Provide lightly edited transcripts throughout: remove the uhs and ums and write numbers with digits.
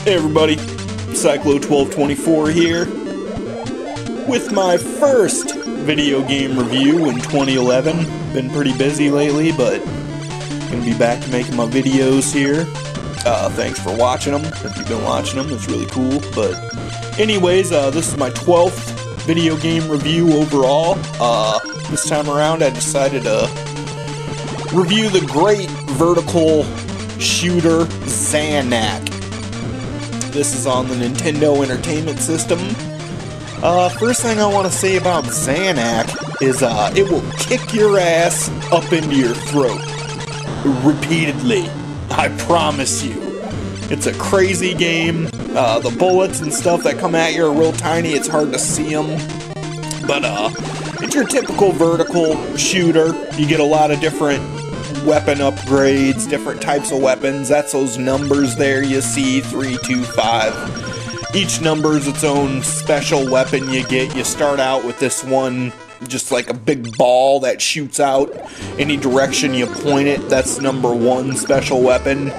Hey everybody, CYCLO1224 here, with my first video game review in 2011. Been pretty busy lately, but gonna be back to making my videos here. Thanks for watching them. If you've been watching them, it's really cool. But anyways, this is my 12th video game review overall. This time around I decided to review the great vertical shooter Zanac. This is on the Nintendo Entertainment System. First thing I want to say about Zanac is it will kick your ass up into your throat repeatedly. I promise you. It's a crazy game. The bullets and stuff that come at you are real tiny. It's hard to see them. But it's your typical vertical shooter. You get a lot of different weapon upgrades, different types of weapons. That's those numbers there you see, 3, 2, 5. Each number is its own special weapon you get. You start out with this one, just like a big ball that shoots out any direction you point it. That's number 1 special weapon.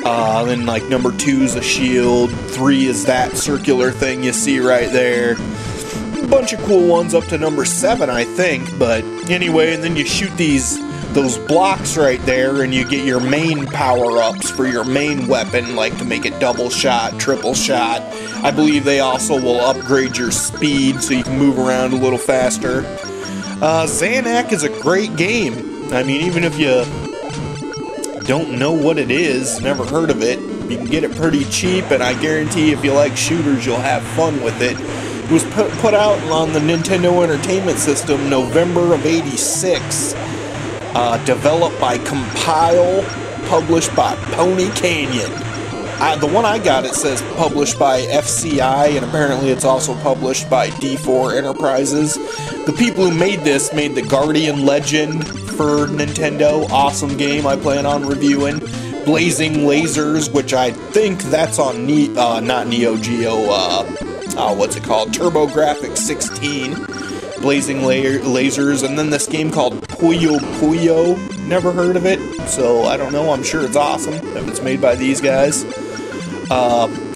Then like number 2 is a shield. 3 is that circular thing you see right there. A bunch of cool ones up to number 7, I think. But anyway, and then you shoot those blocks right there, and you get your main power-ups for your main weapon, like to make it double shot, triple shot. I believe they also will upgrade your speed so you can move around a little faster. Zanac is a great game. I mean, even if you don't know what it is, never heard of it, you can get it pretty cheap, and I guarantee if you like shooters, you'll have fun with it. It was put out on the Nintendo Entertainment System November of '86. Developed by Compile, published by Pony Canyon. The one I got, it says published by FCI, and apparently it's also published by D4 Enterprises. The people who made this made the Guardian Legend for Nintendo. Awesome game I plan on reviewing. Blazing Lasers, which I think that's on not Neo Geo, what's it called? TurboGrafx 16. Blazing Lasers, and then this game called Puyo Puyo. Never heard of it, so I don't know. I'm sure it's awesome if it's made by these guys.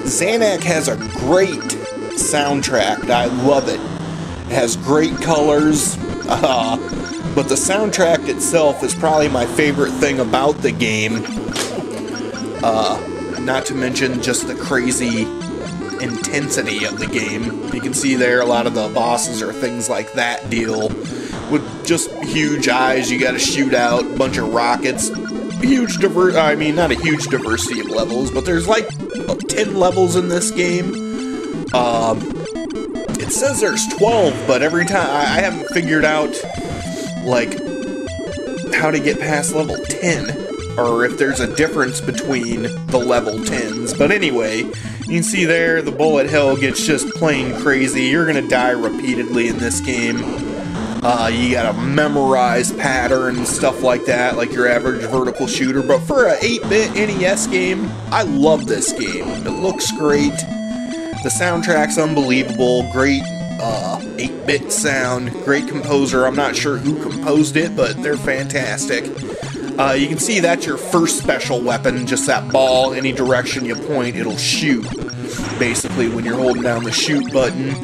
Zanac has a great soundtrack. I love it. It has great colors, but the soundtrack itself is probably my favorite thing about the game. Not to mention just the crazy intensity of the game. You can see there a lot of the bosses are things like that deal with just huge eyes you gotta shoot out, a bunch of rockets, not a huge diversity of levels, but there's like 10 levels in this game. It says there's 12, but every time I haven't figured out like how to get past level 10, or if there's a difference between the level 10s. But anyway, you can see there the bullet hell gets just plain crazy. You're gonna die repeatedly in this game. You gotta memorize patterns and stuff like that, like your average vertical shooter. But for an 8-bit NES game, I love this game. It looks great. The soundtrack's unbelievable. Great 8-bit sound. Great composer. I'm not sure who composed it, but they're fantastic. You can see that's your first special weapon, just that ball. Any direction you point, it'll shoot, basically, when you're holding down the shoot button.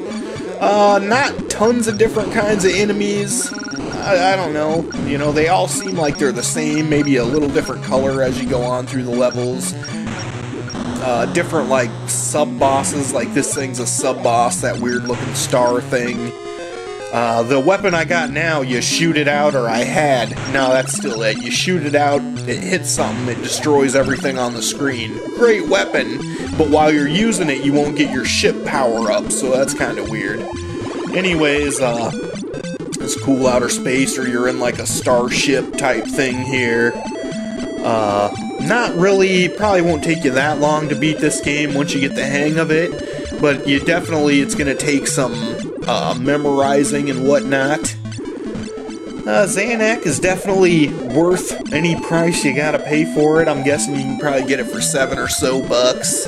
Not tons of different kinds of enemies. I don't know. You know, they all seem like they're the same, maybe a little different color as you go on through the levels. Different, like, sub-bosses, like this thing's a sub-boss, that weird-looking star thing. The weapon I got now, you shoot it out, or I had. No, that's still it. You shoot it out, it hits something, it destroys everything on the screen. Great weapon, but while you're using it, you won't get your ship power-up, so that's kind of weird. Anyways, it's cool outer space, or you're in like a starship type thing here. Not really, probably won't take you that long to beat this game once you get the hang of it, but it's gonna take some memorizing and whatnot. Zanac is definitely worth any price you gotta pay for it. I'm guessing you can probably get it for $7 or so bucks.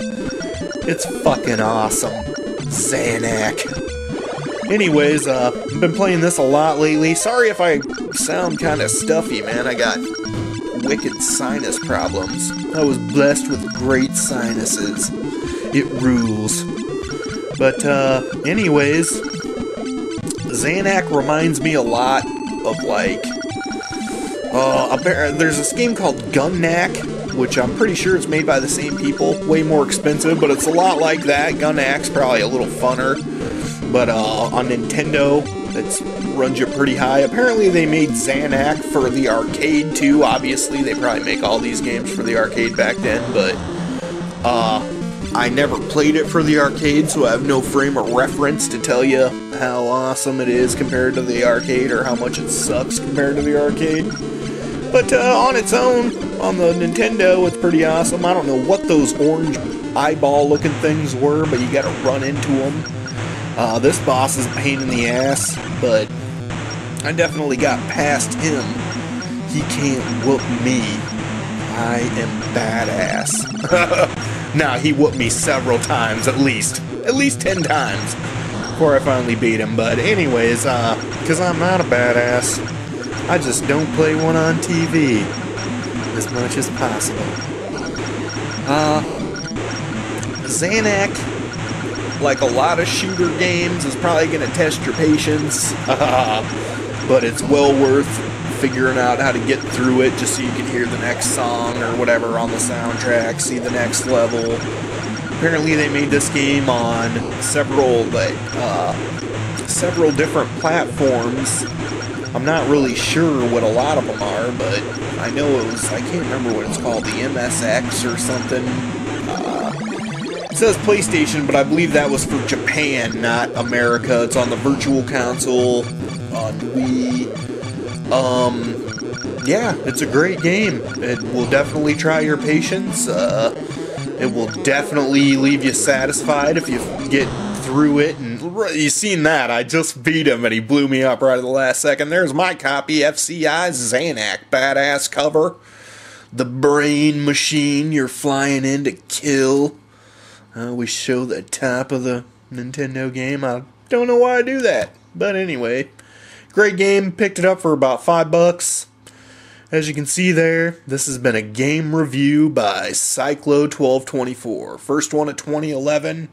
It's fucking awesome. Zanac. Anyways, I've been playing this a lot lately. Sorry if I sound kind of stuffy, man. I got wicked sinus problems. I was blessed with great sinuses. It rules. But, anyways, Zanac reminds me a lot of, like, there's this game called Gunnac, which I'm pretty sure it's made by the same people. Way more expensive, but it's a lot like that. Gunnac's probably a little funner. But, on Nintendo, it runs you pretty high. Apparently they made Zanac for the arcade, too. Obviously, they probably make all these games for the arcade back then, but, I never played it for the arcade, so I have no frame of reference to tell you how awesome it is compared to the arcade, or how much it sucks compared to the arcade. But on its own, on the Nintendo, it's pretty awesome. I don't know what those orange eyeball-looking things were, but you gotta run into them. This boss is a pain in the ass, but I definitely got past him. He can't whoop me. I am badass. Nah, he whooped me several times, at least 10 times, before I finally beat him. But anyways, because I'm not a badass, I just don't play one on TV as much as possible. Zanac, like a lot of shooter games, is probably going to test your patience, but it's well worth figuring out how to get through it just so you can hear the next song or whatever on the soundtrack, see the next level. Apparently they made this game on several different platforms. I'm not really sure what a lot of them are, but I know it was, I can't remember what it's called, the MSX or something. It says PlayStation, but I believe that was for Japan, not America. It's on the Virtual Console, on Wii. Yeah, it's a great game. It will definitely try your patience. It will definitely leave you satisfied if you get through it. And you've seen that. I just beat him and he blew me up right at the last second. There's my copy, FCI Zanac. Badass cover. The brain machine you're flying in to kill. We show the top of the Nintendo game. I don't know why I do that. But anyway. Great game, picked it up for about $5. As you can see there, this has been a game review by CYCLO1224. First one of 2011.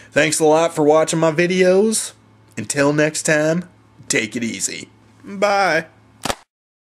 Thanks a lot for watching my videos. Until next time, take it easy. Bye.